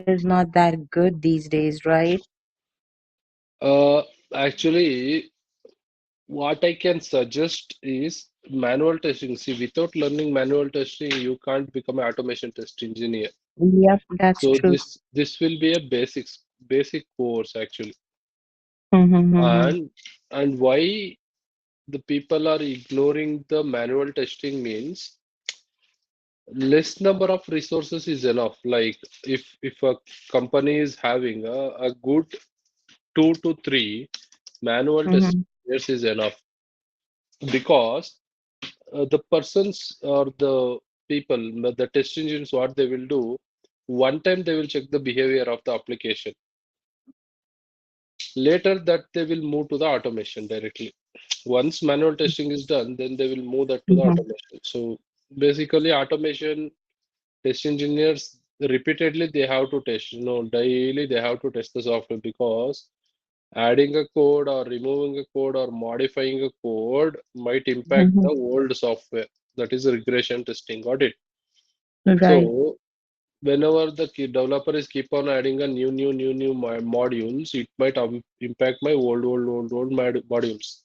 is not that good these days, right? Actually, what I can suggest is manual testing. See, without learning manual testing, you can't become an automation test engineer. Yep, that's So true. this will be a basic course actually. Mm-hmm. And why the people are ignoring the manual testing means less number of resources is enough. Like if a company is having a good 2 to 3 manual test Mm-hmm. engineers is enough because the persons or the people, the test engineers, what they will do, one time they will check the behavior of the application. Later that they will move to the automation directly. Once manual testing is done, then they will move that to the Mm-hmm. automation. So basically, automation test engineers repeatedly they have to test, daily they have to test the software because adding a code or removing a code or modifying a code might impact Mm-hmm. the old software. That is regression testing. Got it? Right. So whenever the developer is keep on adding a new modules, it might impact my old modules.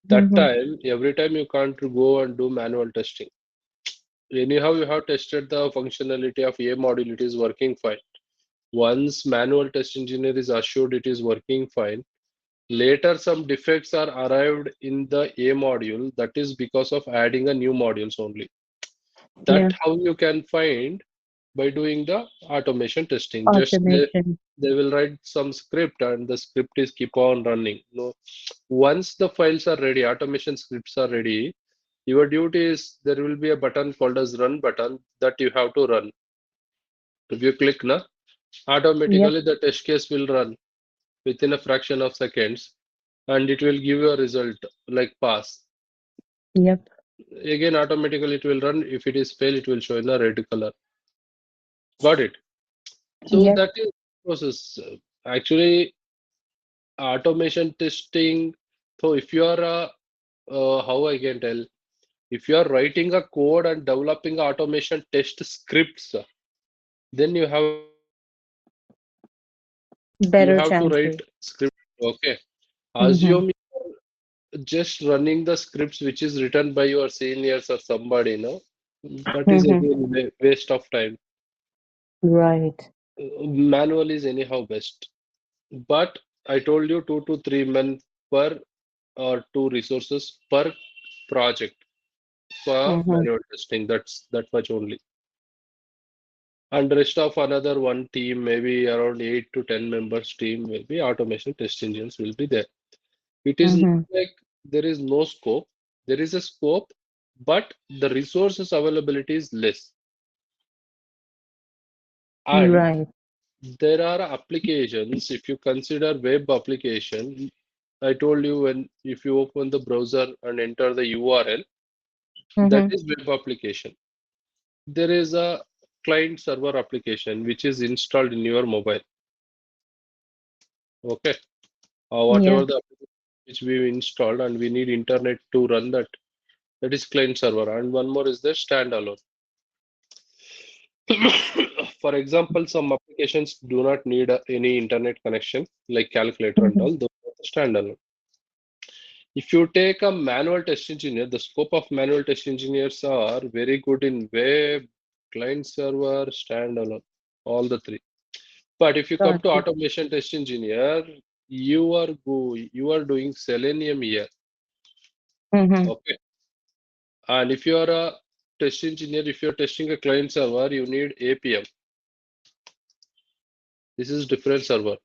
That Mm-hmm. time, every time you can't go and do manual testing. Anyhow, you have tested the functionality of a module, it is working fine. Once manual test engineer is assured it is working fine, later some defects are arrived in the A module, that is because of adding a new modules only. Yeah. That how you can find by doing the automation testing. Just Automation. they will write some script and the script is keep on running. No, once the files are ready, automation scripts are ready, your duty is there will be a button called as run button that you have to run. If you click na, Yep. automatically the test case will run within a fraction of seconds and it will give you a result like pass. Yep. Again, automatically it will run. If it is fail, it will show in a red color. Got it? So Yep. that is process. Actually, automation testing. So if you are how I can tell, if you are writing a code and developing automation test scripts, then you Better have to write chances. script. Okay. Mm-hmm. Assume just running the scripts which is written by your seniors or somebody, no? That is Mm-hmm. again waste of time. Right. Manual is anyhow best. But I told you 2 to 3 men per or 2 resources per project for Mm-hmm. manual testing. That's that much only. And rest of another one team, maybe around 8 to 10 members team will be automation test engines will be there. It is not Mm-hmm. like there is no scope. There is a scope, but the resources availability is less. And Right. there are applications, if you consider web application, I told you when if you open the browser and enter the URL, that Mm-hmm. is web application. There is a client server application which is installed in your mobile. Okay. Yeah. Whatever the application which we installed and we need internet to run that, that is client server. And one more is the standalone. For example, some applications do not need any internet connection, like calculator and Mm-hmm. all, those are the standalone. If you take a manual test engineer, the scope of manual test engineers are very good in web, client server, standalone, all the three. But if you come Got to it. automation test engineer, you are doing Selenium here. Mm-hmm. Okay. And if you are a test engineer, if you're testing a client server, you need APM. This is different server.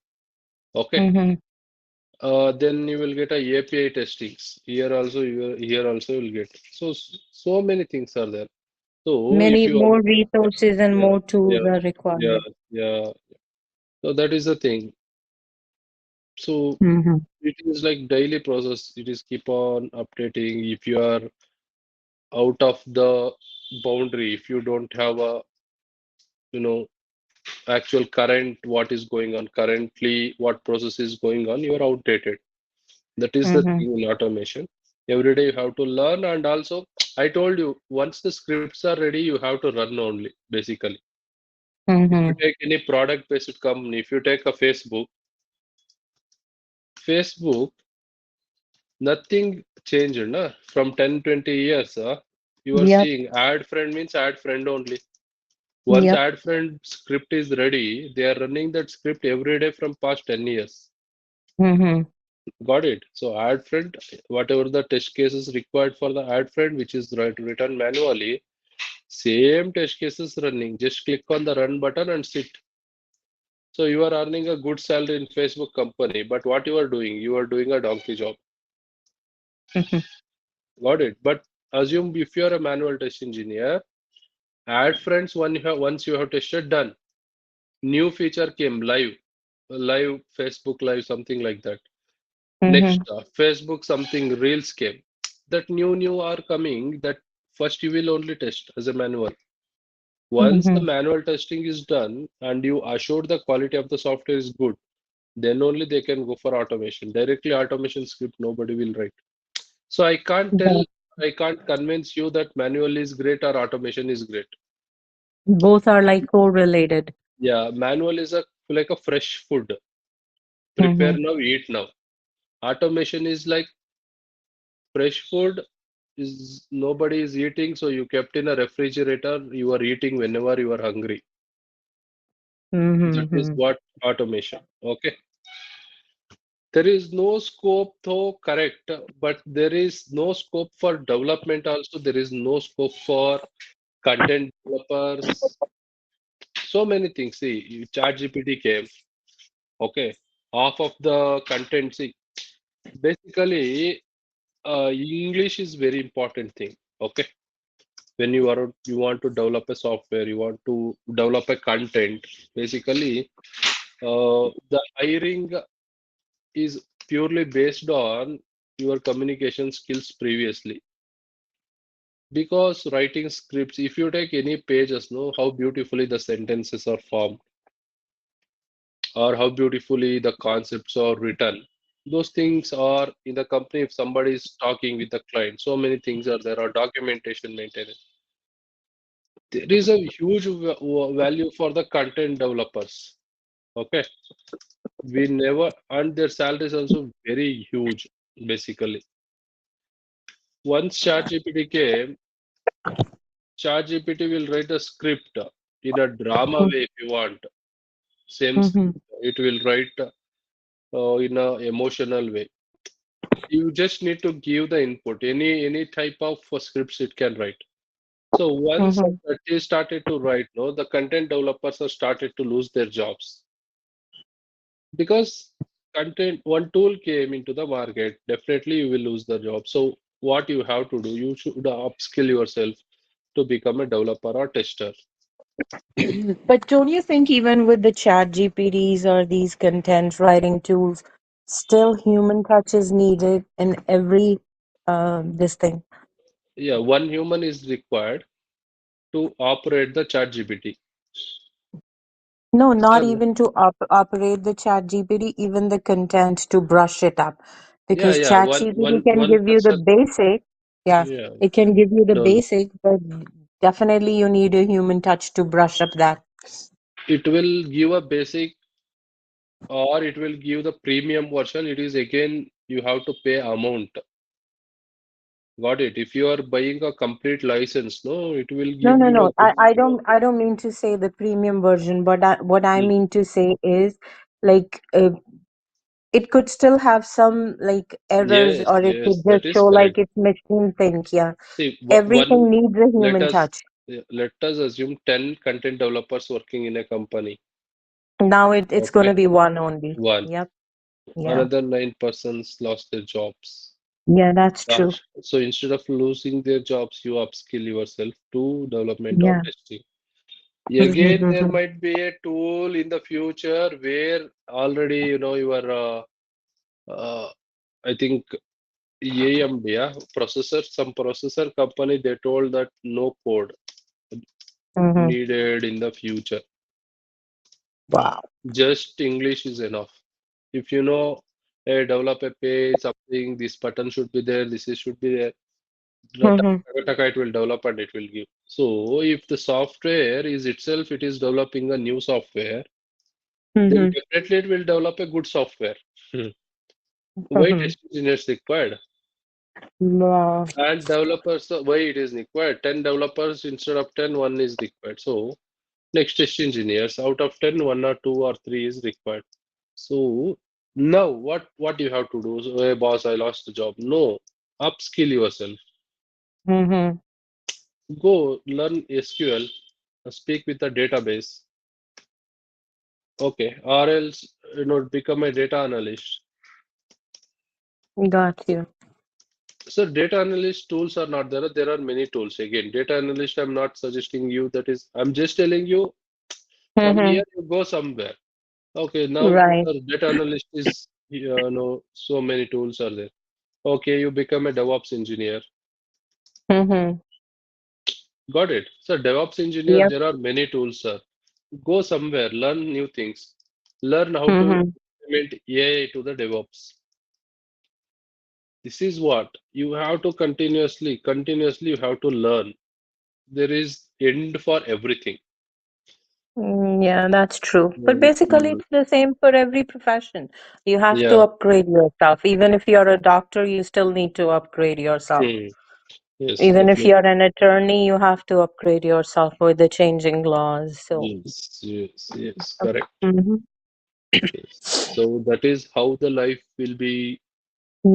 Okay. Mm-hmm. Then you will get a API testings. Here also you will get. So so many things are there. So if Many you more resources and yeah, more tools yeah, are yeah, required. yeah. So that is the thing. So Mm-hmm. it is like daily process. It is keep on updating. If you are out of the boundary, if you don't have a, you know, actual current, what is going on currently, what process is going on, you are outdated. That is the Mm-hmm. thing in automation. Every day you have to learn, and also I told you once the scripts are ready, you have to run only basically. If you Mm-hmm. take any product-based company, if you take a Facebook, nothing changed, na? From 10, 20 years, you are Yep. seeing add friend means add friend only. Once Yep. add friend script is ready, they are running that script every day from past 10 years. Mm-hmm. Got it? So add friend, whatever the test cases required for the add friend, which is written manually, same test cases running. Just click on the run button and sit. So you are earning a good salary in Facebook company, but what you are doing? You are doing a donkey job. Mm-hmm. Got it? But assume if you are a manual test engineer, add friends once you have tested, done. New feature came live Facebook live, something like that. Next, Mm-hmm. Facebook something reels came. That new are coming. That first you will only test as a manual. Once the Mm-hmm. manual testing is done and you assure the quality of the software is good, then only they can go for automation. Directly automation script nobody will write. So I can't convince you that manual is great or automation is great. Both are like correlated. Yeah, manual is a like a fresh food. Prepare Mm-hmm. now, eat now. Automation is like fresh food is nobody is eating, so you kept in a refrigerator, you are eating whenever you are hungry. That is Mm-hmm. what automation. Okay. There is no scope though, correct, but there is no scope for development also. There is no scope for content developers. So many things. See, ChatGPT came. Okay. Half of the content. See, basically, English is very important thing. Okay. When you want to develop a software, you want to develop a content. Basically, the hiring is purely based on your communication skills previously. Because writing scripts, if you take any pages, know how beautifully the sentences are formed or how beautifully the concepts are written. Those things are in the company. If somebody is talking with the client, so many things are there, or documentation maintenance. There is a huge value for the content developers. Okay, we never, and their salary is also very huge. Basically, once ChatGPT came, ChatGPT will write a script in a drama way if you want. Same Mm-hmm. script, it will write in a emotional way. You just need to give the input. Any type of scripts it can write. So once Mm-hmm. that is started to write, no, the content developers have started to lose their jobs because content one tool came into the market. Definitely, you will lose the job. So what you have to do, you should upskill yourself to become a developer or tester. But don't you think even with the chat GPTs or these content writing tools, still human touch is needed in every this thing? Yeah, one human is required to operate the chat GPT. No, not Yeah, even to operate the chat GPT, even the content to brush it up. yeah, Because yeah. chat One GPT one can one give you the person. basic, yeah, Yeah, it can give you the no, no. basic, but definitely you need a human touch to brush up that. It will give a basic or it will give the premium version. It is again you have to pay amount. Got it? If you are buying a complete license, no, it will No, give no, you no. a good. I don't mean to say the premium version, but what I Mm. mean to say is like it could still have some like errors, Yes, or it yes, could that just is show like correct. it's machine thing. Yeah, See, everything needs a let human us touch. let us assume 10 content developers working in a company. Now it's going Okay, to be one only. one. Yep. Yeah. Another 9 persons lost their jobs. Yeah, that's true. So instead of losing their jobs, you upskill yourself to development or Yeah. testing. Again, there might be a tool in the future where already your I think AMD, yeah, some processor company they told that no code Mm-hmm. needed in the future. Wow. Just English is enough. If you know, hey, develop a page, something, this button should be there, this is should be there. Mm-hmm. Taka, it will develop and it will give. So if the software is itself, it is developing a new software, then Mm-hmm. definitely it will develop a good software. Why Mm-hmm. test engineers required? Wow. And developers, why it is required? 10 developers instead of 10, one is required. So next test engineers, out of 10, one or two or three is required. So now what you have to do? So, hey boss, I lost the job. No, upskill yourself. Mm-hmm. Go learn SQL, speak with the database. Okay, or else become a data analyst. Got So, you. so data analyst tools are not there. There are many tools. Again, data analyst, I'm not suggesting you that is, I'm just telling you from Mm-hmm. here you go somewhere. Okay, now Right. data analyst is so many tools are there. Okay, you become a DevOps engineer. Mm-hmm. Got it. So DevOps engineer, Yep. there are many tools, sir. Go somewhere, learn new things, learn how to Mm-hmm. implement AI to the DevOps. This is what you have to continuously you have to learn. There is end for everything. Yeah, that's true. But basically, Mm. it's the same for every profession. You have to Yeah. upgrade yourself. Even if you're a doctor, you still need to upgrade yourself. Mm. Yes, Even if definitely. you're an attorney, you have to upgrade yourself with the changing laws. So, Yes, correct. mm-hmm. Yes. So that is how the life will be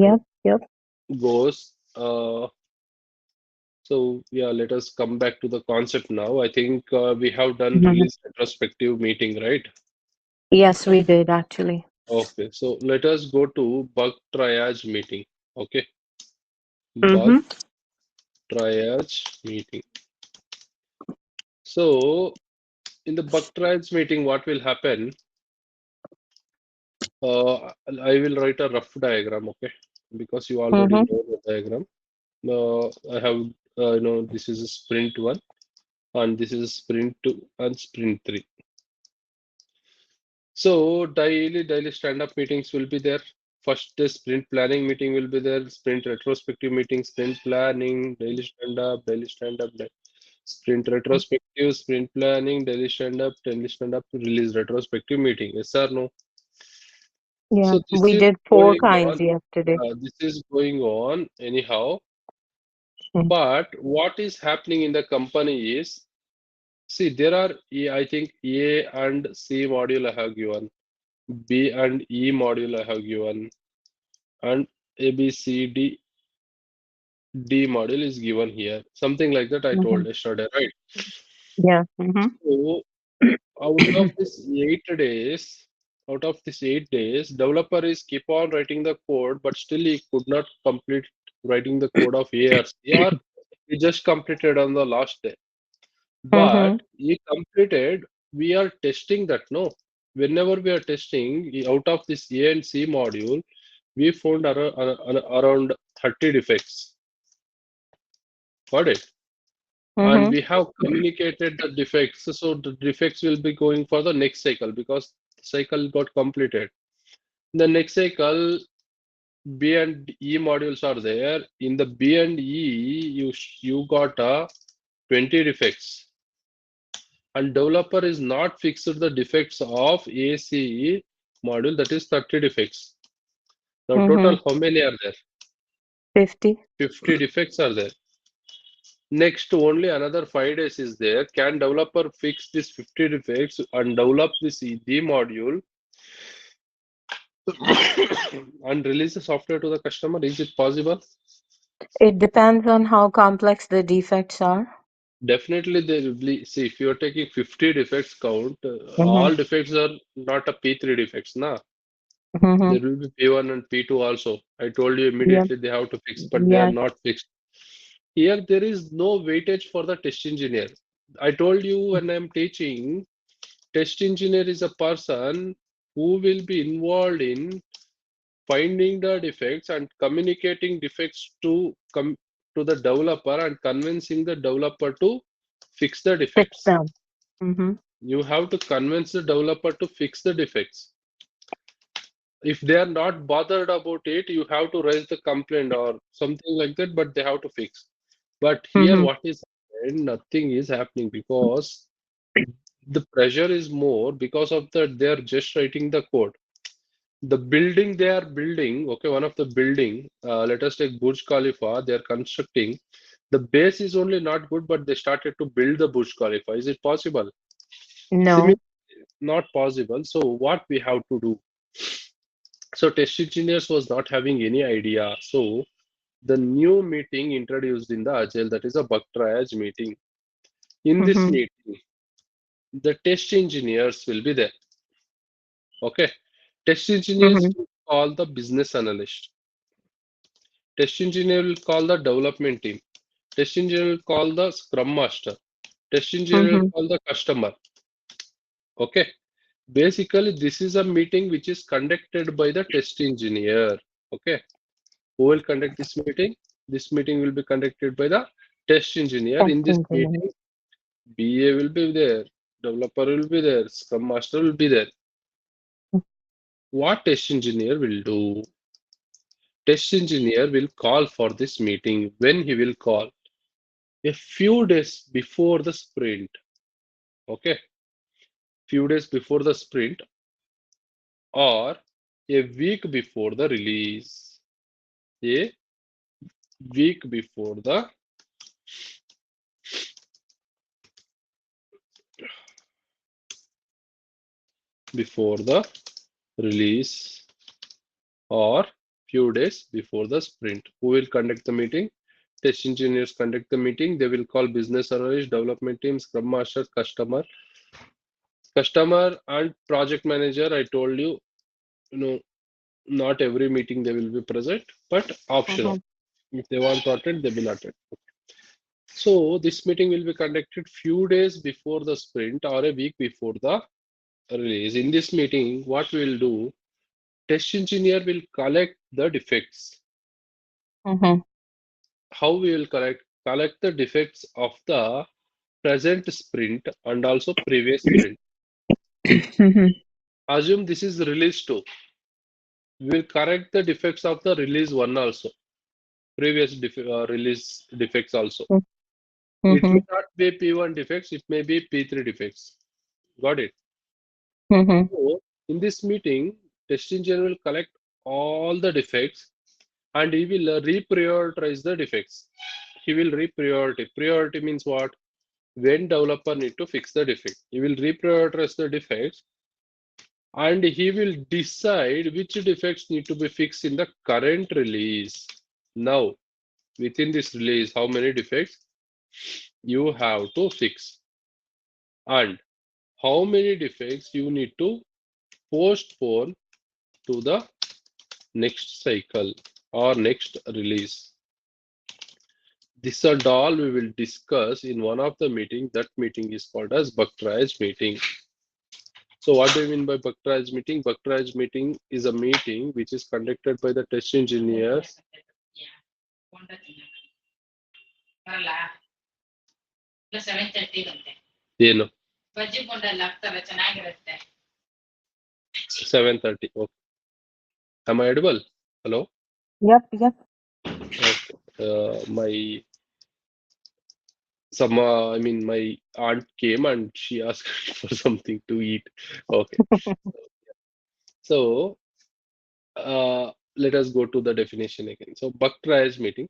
uh, Yep, yep. goes. So yeah, let us come back to the concept now. I think we have done Mhm. release retrospective meeting, right? Yes, we did actually. Okay, so let us go to bug triage meeting. Okay, bug Mm-hmm. triage meeting. So in the bug triage meeting, what will happen? I will write a rough diagram, okay? Because you already Mm-hmm. know the diagram. I have, this is a sprint one, and this is sprint two and sprint three. So daily stand-up meetings will be there. First day sprint planning meeting will be there. Sprint retrospective meeting, sprint planning, daily stand-up, sprint retrospective, sprint planning, daily stand-up, release retrospective meeting. Yes or no? Yeah, So this we is did four going kinds on. yesterday. This is going on anyhow. Mm. But what is happening in the company is, see, there are, I think, A and C module I have given, B and E module I have given, and A, B, C, D module is given here. Something like that I Mm-hmm. told yesterday, right? Yeah. Mm-hmm. So out of this 8 days, developer is keep on writing the code, but still he could not complete writing the code of A or C, or he just completed on the last day. Mm-hmm. But he completed, we are testing that, no? Whenever we are testing, out of this A and C module, we found around 30 defects. Got it? And Mm-hmm. we have communicated the defects. So the defects will be going for the next cycle because the cycle got completed. The next cycle, B and E modules are there. In the B and E, you got 20 defects. And developer is not fixed the defects of ACE module, that is 30 defects. Now Mm-hmm. total how many are there? 50. 50 defects are there. Next only another 5 days is there. Can developer fix this 50 defects and develop this D module and release the software to the customer? Is it possible? It depends on how complex the defects are. Definitely there will be. See, if you are taking 50 defects count, Mm-hmm. all defects are not a P3 defects, na? Mm-hmm. There will be P1 and P2 also. I told you Yep. immediately they have to fix, but they are Yes. not fixed. Here there is no weightage for the test engineer. I told you when I'm teaching, test engineer is a person who will be involved in finding the defects and communicating defects to the developer and convincing the developer to fix the Fix defects. them. Mm-hmm. You have to convince the developer to fix the defects. If they are not bothered about it, you have to raise the complaint or something like that, but they have to fix. But here, Mm-hmm. what is happening? Nothing is happening because the pressure is more because of that they are just writing the code. The building they are building, okay, one of the building, let us take Burj Khalifa, they are constructing. The base is only not good, but they started to build the Burj Khalifa. Is it possible? Similarly, No. not possible. So what we have to do? So test engineers was not having any idea. So the new meeting introduced in the Agile, that is a bug triage meeting. In this Mm-hmm. meeting, the test engineers will be there. Okay. Test engineers Mm-hmm. will call the business analyst. Test engineer will call the development team. Test engineer will call the scrum master. Test engineer will Mm-hmm. call the customer. Okay. Basically, this is a meeting which is conducted by the test engineer. Okay. Who will conduct this meeting? This meeting will be conducted by the test engineer. Test In this engineer. meeting, BA will be there, developer will be there, scrum master will be there. What test engineer will do? Test engineer will call for this meeting. When he will call? A few days before the sprint. Okay, few days before the sprint or a week before the release. A week before the release or few days before the sprint. Who will conduct the meeting? Test engineers conduct the meeting. They will call business analyst, development team, scrum master, customer and project manager. I told you, not every meeting they will be present, but optional. Mm-hmm. If they want to attend, they will attend. So this meeting will be conducted few days before the sprint or a week before the release. In this meeting, what we will do, test engineer will collect the defects. Mm-hmm. How we will collect the defects of the present sprint and also previous sprint. Mm-hmm. Assume this is release 2. We will correct the defects of the release 1 also, previous release defects also. It may Mm-hmm. not be P1 defects, it may be P3 defects. Got it? Mm-hmm. So, in this meeting, test engineer will collect all the defects and he will reprioritize the defects. He will reprioritize. Priority means what? When developer need to fix the defect, he will reprioritize the defects and he will decide which defects need to be fixed in the current release. Now, within this release, how many defects you have to fix and how many defects you need to postpone to the next cycle or next release. This and all we will discuss in one of the meeting. That meeting is called as bug triage meeting. So what do you mean by bug triage meeting? Bug triage meeting is a meeting which is conducted by the test engineers. ಏನು 7:30. Okay. Am I audible? Hello? Yep, yep. Okay. My I mean, my aunt came and she asked for something to eat. Okay. So let us go to the definition again. So bug triage meeting.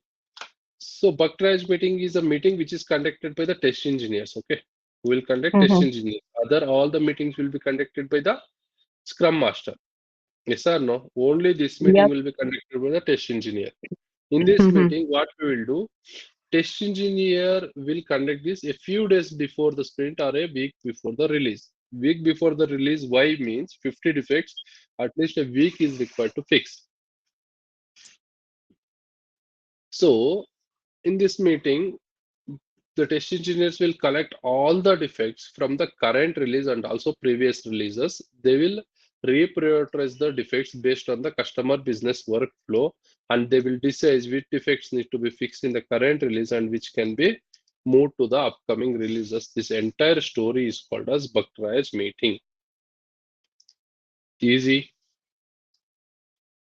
So bug triage meeting is a meeting which is conducted by the test engineers. Okay, who will conduct test Mm-hmm. engineers. Other all the meetings will be conducted by the scrum master. Yes or no? Only this meeting Yep. will be conducted by the test engineer. In this Mm-hmm. meeting, what we will do, test engineer will conduct this a few days before the sprint or a week before the release. Week before the release, why means 50 defects, at least a week is required to fix. So in this meeting, the test engineers will collect all the defects from the current release and also previous releases. They will reprioritize the defects based on the customer business workflow and they will decide which defects need to be fixed in the current release and which can be moved to the upcoming releases. This entire story is called as bug triage meeting. Easy.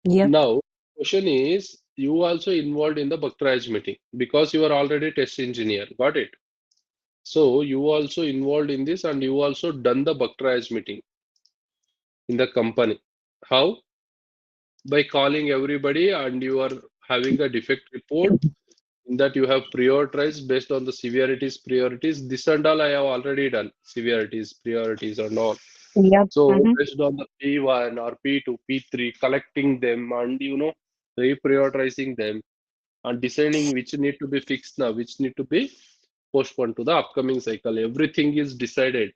Yep. Now, question is you also involved in the bug triage meeting because you are already test engineer. Got it? So you also involved in this and you also done the bug triage meeting in the company. How? By calling everybody and you are having a defect report in that you have prioritized based on the severities, priorities. This and all I have already done. Severities, priorities and all. Yep. So Mm-hmm. based on the P1 or P2, P3, collecting them and reprioritizing them and deciding which need to be fixed now, which need to be postponed to the upcoming cycle. Everything is decided.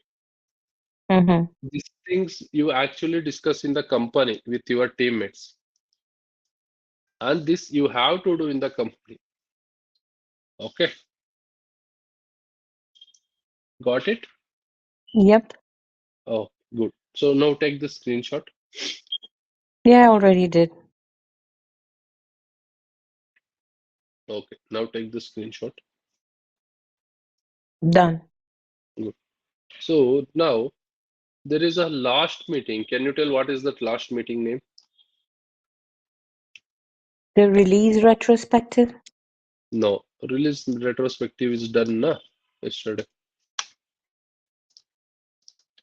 Mm-hmm. These things you actually discuss in the company with your teammates, and this you have to do in the company. Okay, got it? Yep. Oh, good. So now take the screenshot. Yeah, I already did. Okay, now take the screenshot. Done. Good. So now there is a last meeting. Can you tell what is that last meeting name? The release retrospective. No, release retrospective is done na yesterday.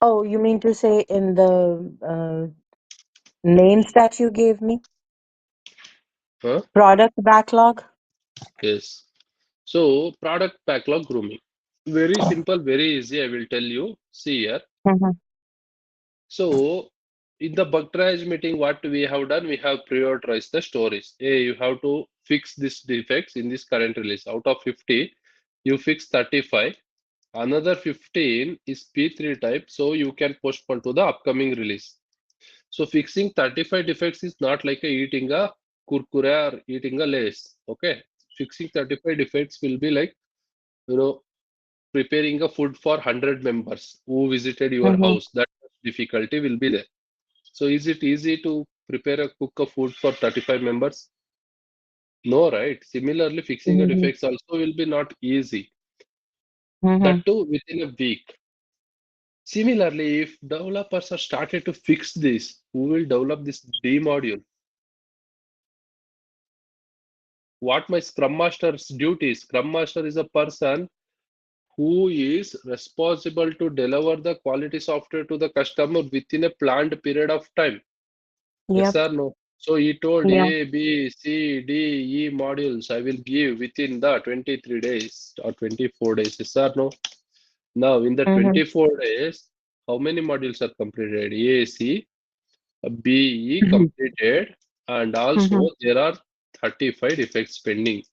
Oh, you mean to say in the names that you gave me? Huh? Product backlog? Yes. So product backlog grooming. Very simple, very easy. I will tell you. See here. Mm-hmm. So in the bug triage meeting, what we have done, we have prioritized the stories. Hey, you have to fix these defects in this current release. Out of 50, you fix 35. Another 15 is P3 type, so you can postpone to the upcoming release. So fixing 35 defects is not like eating a kurkure or eating a lace. Okay. Fixing 35 defects will be like, you know, preparing a food for 100 members who visited your Mm-hmm. house. That difficulty will be there. So is it easy to prepare a cook a food for 35 members? No, right? Similarly, fixing a Mm-hmm. defects also will be not easy. Mm-hmm. That too within a week. Similarly, if developers are started to fix this, who will develop this D module? What my Scrum Master's duty? Scrum Master is a person who is responsible to deliver the quality software to the customer within a planned period of time. Yes Yep. or no? So he told Yeah. A, B, C, D, E modules I will give within the 23 days or 24 days. Yes or no? Now in the Mm-hmm. 24 days, how many modules are completed? A, C, B, E Mm-hmm. completed, and Mm-hmm. also there are 35 defects pending.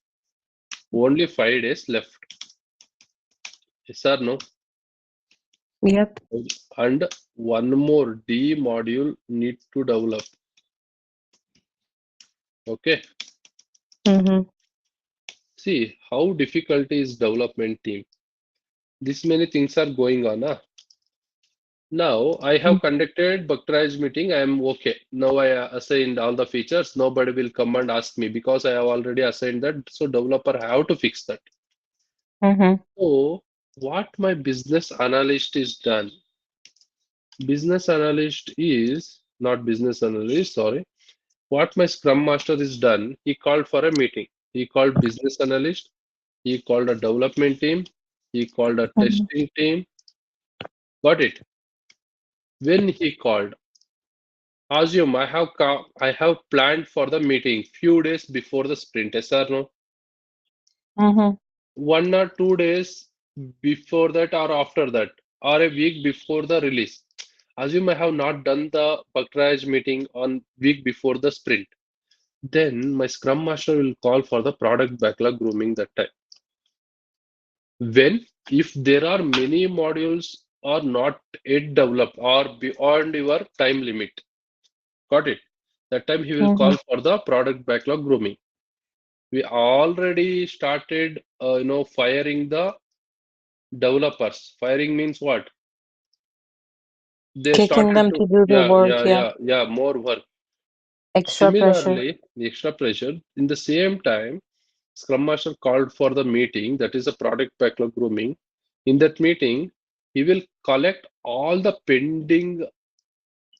Only 5 days left. Yes or no? Yep. And one more D module need to develop. Okay. Mm-hmm. See how difficult is development team. This many things are going on. Now I have conducted bug triage meeting. I am okay. Now I assigned all the features. Nobody will come and ask me because I have already assigned that. So developer have to fix that. Mm-hmm. So what my business analyst is done. Business analyst is not business analyst. Sorry. What my scrum master is done. He called for a meeting. He called business analyst. He called a development team. He called a Mm-hmm. testing team. Got it. When he called, assume I have planned for the meeting few days before the sprint, yes or no? Mm-hmm. 1 or 2 days before that or after that, or a week before the release. Assume I have not done the bug triage meeting on week before the sprint. Then my Scrum Master will call for the product backlog grooming that time. When if there are many modules are not yet developed or beyond your time limit. Got it? That time he will Mm-hmm. call for the product backlog grooming. We already started, firing the developers. Firing means what? They Kicking started them to, to do the yeah, work. yeah, Yeah. yeah, yeah, more work. Extra pressure. Similarly, the extra pressure. In the same time, Scrum Master called for the meeting, that is a product backlog grooming. In that meeting, he will collect all the pending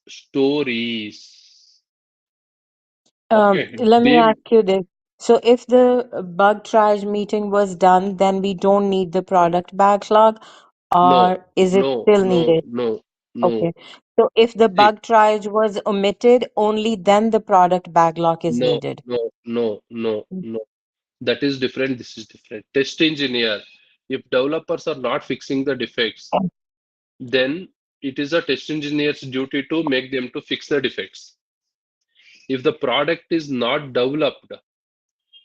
stories. Okay, Let me they, ask you this. So if the bug triage meeting was done, then we don't need the product backlog, No, or is it no, still no, needed? no, no. Okay. So if the See, bug triage was omitted, only then the product backlog is no, needed. no, no, no, no. That is different. This is different. Test engineer, if developers are not fixing the defects, then it is a test engineer's duty to make them to fix the defects. If the product is not developed,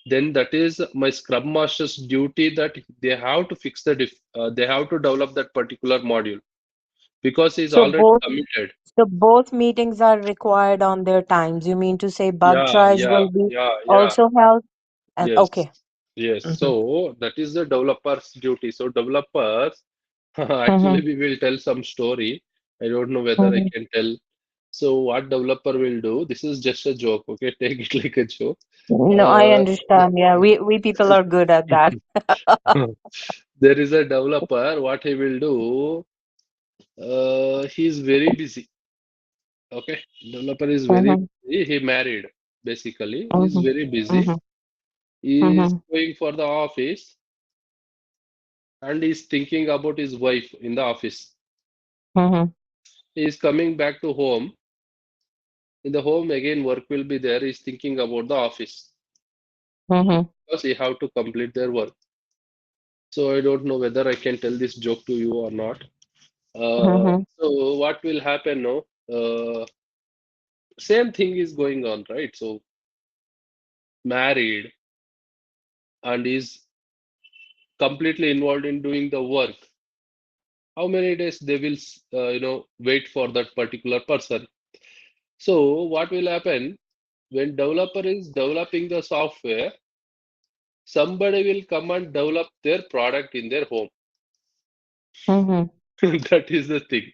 then that is my scrum master's duty that they have to fix they have to develop that particular module because he's So already both committed. so both meetings are required on their times. You mean to say bug Yeah, triage yeah, will be yeah, yeah. also held? And Yes, okay. yes. Mm-hmm. So that is the developer's duty. So developers, Mm-hmm. actually, we will tell some story. I don't know whether I Mm-hmm. can tell. So what developer will do? This is just a joke. Okay, take it like a joke. No, I Uh, understand. Yeah, we people are good at that. there is a developer. What he will do? He is very busy. Okay, developer is very Mm-hmm. busy. He married basically. He is Mm-hmm. very busy. Mm-hmm. He is Mm-hmm. going for the office and he's thinking about his wife in the office. Mm-hmm. He is coming back to home. In the home again, work will be there. He's thinking about the office Mm-hmm. because he have to complete their work. So I don't know whether I can tell this joke to you or not. Mm-hmm. So what will happen now? Same thing is going on, right? So married and is completely involved in doing the work. How many days they will, wait for that particular person? So what will happen when developer is developing the software? Somebody will come and develop their product in their home. Mm-hmm. That is the thing.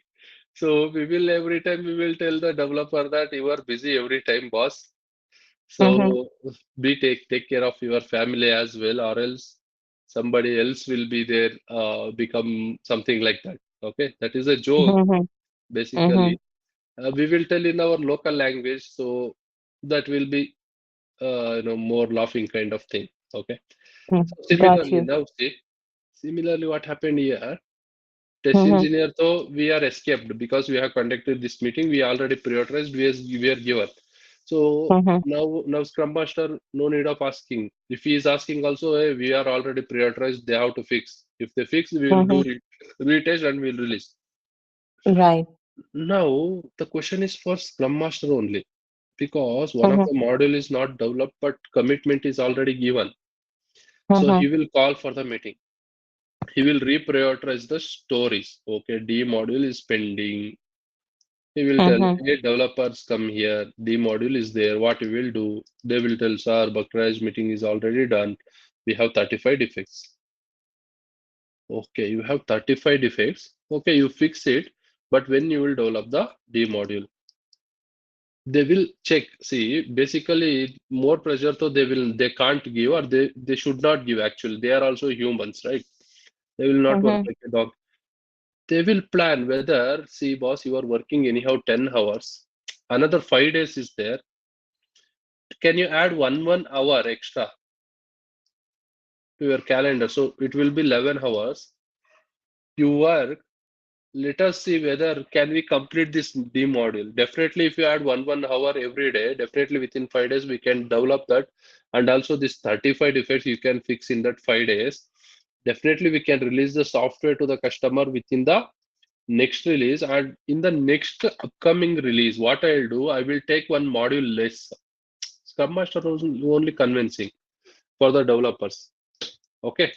So we will every time we will tell the developer that you are busy every time, boss. Mm-hmm. So be take care of your family as well, or else somebody else will be there, become something like that. Okay, that is a joke Mm-hmm. Mm-hmm. basically. We will tell in our local language, so that will be more laughing kind of thing. Okay. So Got similarly, you. now see, similarly what happened here? Test Mm-hmm. engineer, though we are escaped because we have conducted this meeting. We already prioritized. We are given. So Mm-hmm. now Scrum Master, no need of asking. If he is asking also, hey, we are already prioritized. They have to fix. If they fix, we will do Mm-hmm. retest and we'll release. Right. Now the question is for Scrum Master only because one of Mm-hmm. the model is not developed, but commitment is already given. So Mm-hmm. he will call for the meeting. He will reprioritize the stories. Okay, D module is pending. He will tell, Mm-hmm. hey, developers come here. D module is there. What we will do? They will tell, sir, Bakraj meeting is already done. We have 35 defects. Okay, you have 35 defects. Okay, you fix it. But when you will develop the D module, they will check. See, basically, more pressure, so they can't give or they should not give. Actually, they are also humans, right? They will not work Mm-hmm. like a dog. They will plan whether, see, boss, you are working anyhow 10 hours. Another 5 days is there. Can you add one hour extra to your calendar? So it will be 11 hours. You work. Let us see whether can we complete this D module. Definitely, if you add one hour every day, definitely within 5 days we can develop that. And also this 35 defects you can fix in that 5 days. Definitely we can release the software to the customer within the next release, and in the next upcoming release what I'll do, I will take one module less. Scrum Master is only convincing for the developers. Okay,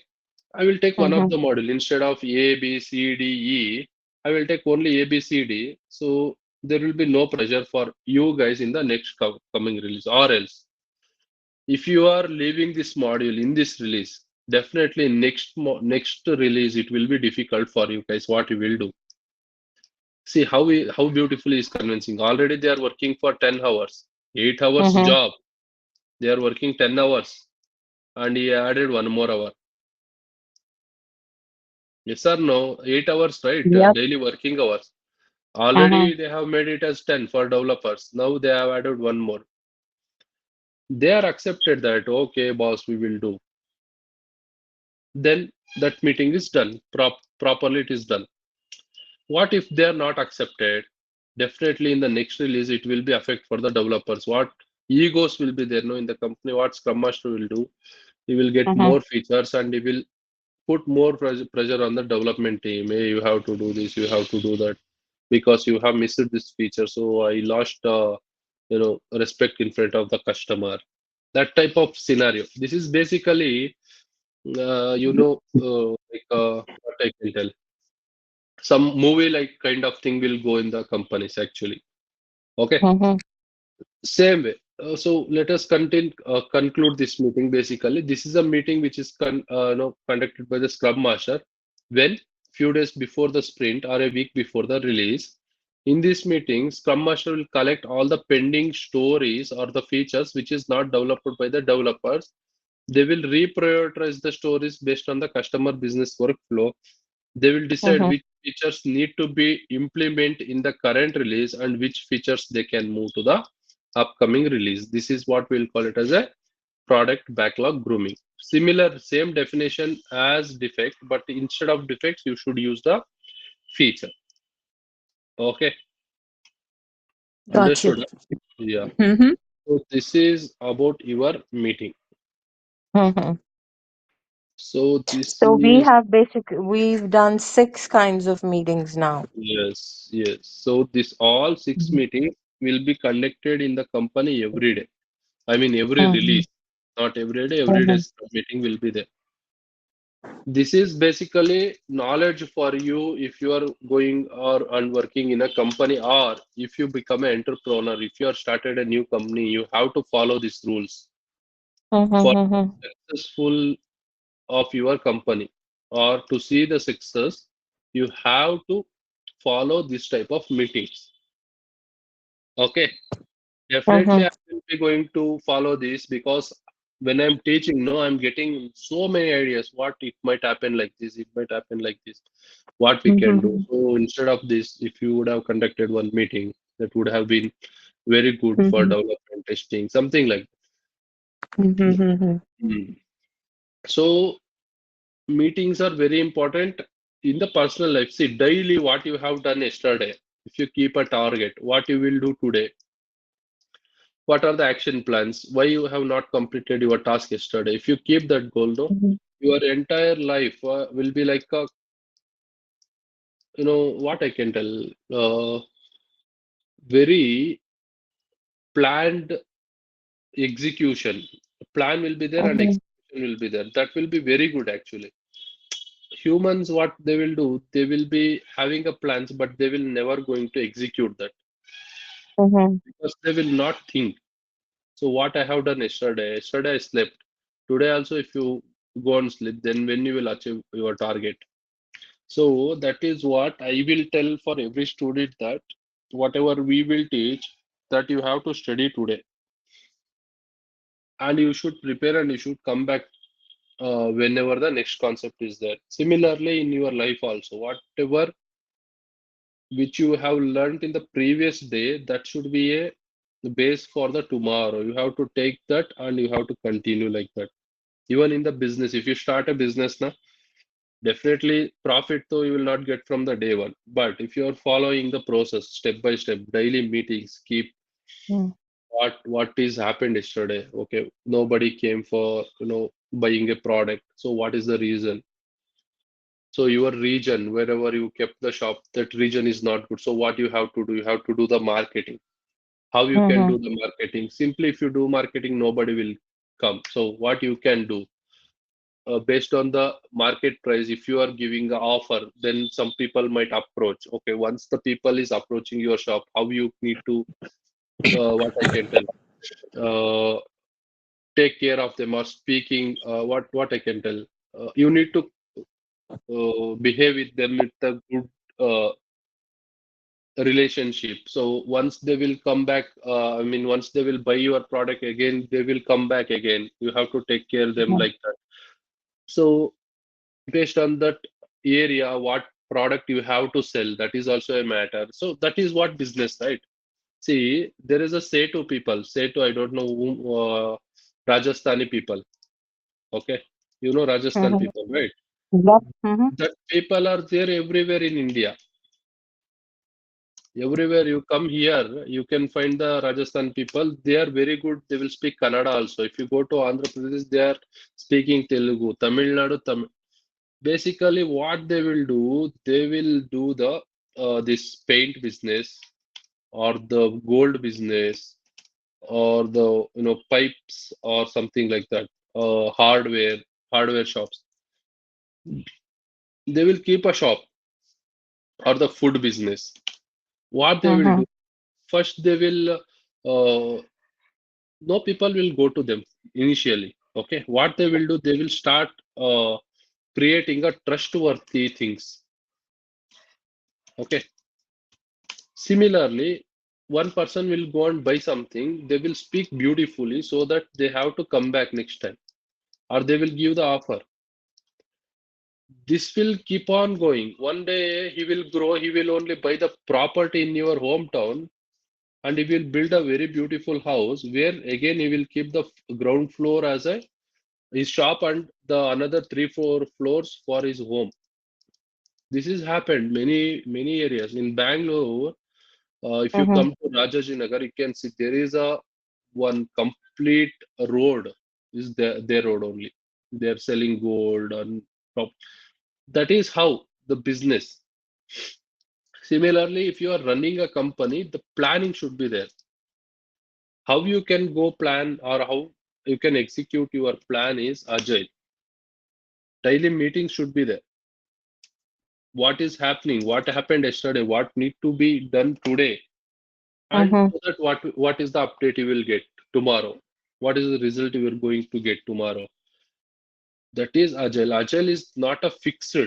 I will take one of Mm-hmm. the module instead of A B C D E. I will take only A B C D, so there will be no pressure for you guys in the next coming release. Or else if you are leaving this module in this release, definitely next release it will be difficult for you guys. What you will do? See how beautifully is convincing. Already they are working for 10 hours, 8 hours Mm-hmm. job. They are working 10 hours and he added one more hour. Yes or no? 8 hours, right? Yep. Daily working hours. Mm-hmm. Already they have made it as 10 for developers. Now they have added one more. They are accepted that, okay, boss, we will do. Then that meeting is done. Properly it is done. What if they are not accepted? Definitely in the next release, it will be affect for the developers. What egos will be there, no, in the company? What Scrum Master will do? He will get Mhm. more features and he will put more pressure on the development team. Hey, you have to do this, you have to do that, because you have missed this feature. So I lost, respect in front of the customer. That type of scenario. This is basically, what I can tell. Some movie like kind of thing will go in the companies actually. Okay. Mhm. Same way. So let us conclude this meeting. Basically, this is a meeting which is conducted by the Scrum Master when few days before the sprint or a week before the release. In this meeting, Scrum Master will collect all the pending stories or the features which is not developed by the developers. They will reprioritize the stories based on the customer business workflow. They will decide Mhm. which features need to be implemented in the current release and which features they can move to the upcoming release. This is what we'll call it as a product backlog grooming. Similar, same definition as defect, but instead of defects, you should use the feature. Okay, Got you. understood? Yeah. Mhm. So this is about your meeting. Mhm. So this So is we've done six kinds of meetings now. yes, yes. So this all six Mhm. meetings will be conducted in the company every day. I mean every Mhm. release, not every day. Every day Mhm. Scrum meeting will be there. This is basically knowledge for you if you are going or and working in a company, or if you become an entrepreneur, if you are started a new company, you have to follow these rules Mhm. for Mhm. successful of your company, or to see the success, you have to follow this type of meetings. Okay. Definitely, Mhm. I will be going to follow this because when I'm teaching, no, I'm getting so many ideas. What it might happen like this, it might happen like this. What we can do. Mhm. So instead of this, if you would have conducted one meeting, that would have been very good for Mhm. development testing, something like Mhm. that. Mhm. Mm. So meetings are very important in the personal life. See, daily what you have done yesterday. If you keep a target, what you will do today, what are the action plans, why you have not completed your task yesterday. If you keep that goal, no, Mhm. your entire life will be like a, what I can tell, very planned execution. Plan will be there and Mhm. execution will be there. That will be very good actually. Humans, what they will do, they will be having a plans, but they will never going to execute that Mhm. because they will not think. So what I have done yesterday, yesterday I slept. Today also, if you go and sleep, then when you will achieve your target. So that is what I will tell for every student, that whatever we will teach, that you have to study today, and you should prepare and you should come back whenever the next concept is there. Similarly, in your life also, whatever which you have learned in the previous day, that should be a base for the tomorrow. You have to take that and you have to continue like that. Even in the business, if you start a business now, definitely profit though you will not get from the day one. But if you are following the process step by step, daily meetings, keep Mhm. what is happened yesterday. Okay, nobody came for buying a product. So what is the reason? So your region, wherever you kept the shop, that region is not good. So what you have to do? You have to do the marketing. How you can Mhm. do the marketing? Simply, if you do marketing, nobody will come. So what you can do? Based on the market price, if you are giving an offer, then some people might approach. Okay, once the people is approaching your shop, how you need to, what I can tell, uh, take care of them, or speaking, what I can tell, you need to behave with them with a good relationship. So once they will come back, I mean, once they will buy your product again, they will come back again. You have to take care of them Mhm. like that. So based on that area, what product you have to sell, that is also a matter. So that is what business, right? See, there is a Setu people. Setu, I don't know whom, Rajasthani people. Okay, you know Rajasthan Mm-hmm. people, right? Yep. Mm-hmm. That people are there everywhere in India. Everywhere you come here, you can find the Rajasthan people. They are very good. They will speak Kannada also. If you go to Andhra Pradesh, they are speaking Telugu. Tamil Nadu, basically what they will do, they will do the this paint business or the gold business or the pipes or something like that. Hardware shops. They will keep a shop or the food business. What they will Mm-hmm. do first, they will no people will go to them initially. Okay, what they will do, they will start creating a trustworthy things. Okay, similarly, one person will go and buy something, they will speak beautifully so that they have to come back next time, or they will give the offer. This will keep on going. One day he will grow, he will only buy the property in your hometown and he will build a very beautiful house where again he will keep the ground floor as a his shop and the another 3 4 floors for his home. This has happened many areas in Bangalore. If you Mm-hmm. come to Rajajinagar, you can see there is a one complete road is their road only. They are selling gold and prop. That is how the business. Similarly, if you are running a company, the planning should be there. How you can go plan or how you can execute your plan is agile. Daily meetings should be there. What is happening, what happened yesterday, what need to be done today, and Mm-hmm. so that what is the update you will get tomorrow, what is the result you are going to get tomorrow. That is agile. Agile is not a fixed,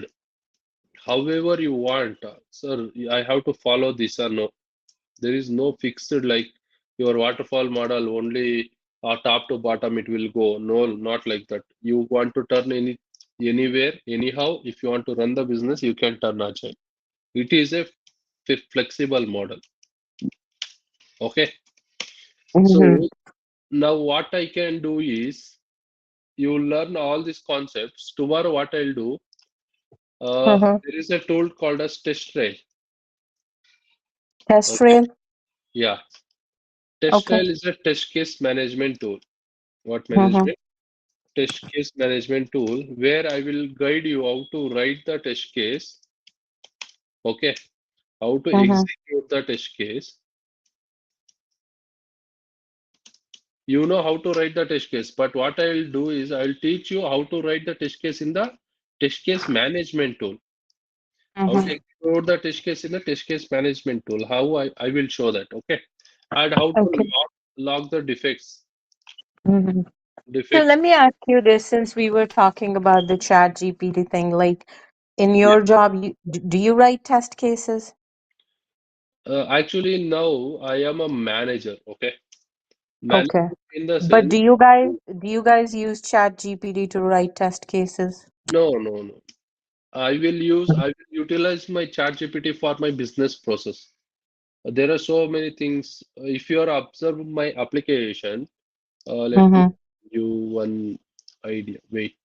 however you want, sir, I have to follow this or no. There is no fixed like your waterfall model only top to bottom it will go. No, not like that. You want to turn anywhere anyhow. If you want to run the business, you can turn agile. It is a flexible model. Okay. Mm-hmm. So now what I can do is you learn all these concepts. Tomorrow what I'll do, Mm-hmm. there is a tool called as test trail. Test Okay. trail. Yeah. Test Okay. trail is a test case management tool. What Mm-hmm. management? Test case management tool where I will guide you how to write the test case. Okay. How to Mm-hmm. execute the test case. You know how to write the test case, but what I will do is I will teach you how to write the test case in the test case management tool. How to Mm-hmm. explore the test case in the test case management tool. How I will show that. Okay. And how to Okay. log the defects. Mm-hmm. So Defects. let me ask you this, since we were talking about the chat GPT thing, like in Yeah. your job, do you write test cases? Actually, now I am a manager. Okay. Okay. Manager in the But sense, do you guys use chat GPT to write test cases? no, no, no. I will utilize my ChatGPT for my business process. There are so many things. If you are observe my application, let me Mm-hmm. give you one idea. Wait.